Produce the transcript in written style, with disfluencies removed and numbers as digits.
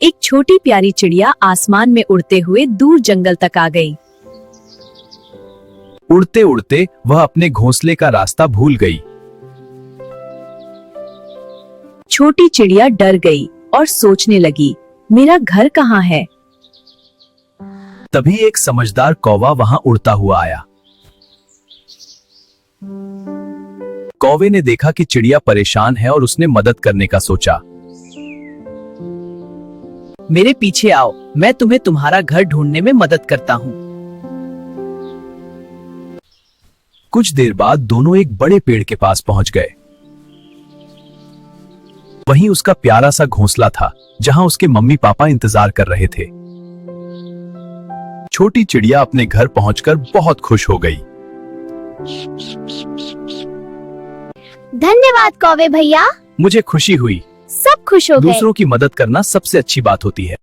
एक छोटी प्यारी चिड़िया आसमान में उड़ते हुए दूर जंगल तक आ गई। उड़ते उड़ते वह अपने घोंसले का रास्ता भूल गई। छोटी चिड़िया डर गई और सोचने लगी, मेरा घर कहाँ है? तभी एक समझदार कौवा वहां उड़ता हुआ आया। कौवे ने देखा कि चिड़िया परेशान है और उसने मदद करने का सोचा। मेरे पीछे आओ, मैं तुम्हें तुम्हारा घर ढूंढने में मदद करता हूँ। कुछ देर बाद दोनों एक बड़े पेड़ के पास पहुंच गए। वहीं उसका प्यारा सा घोंसला था, जहां उसके मम्मी पापा इंतजार कर रहे थे। छोटी चिड़िया अपने घर पहुंचकर बहुत खुश हो गई। धन्यवाद कौवे भैया, मुझे खुशी हुई। सब खुश हो गए। दूसरों की मदद करना सबसे अच्छी बात होती है।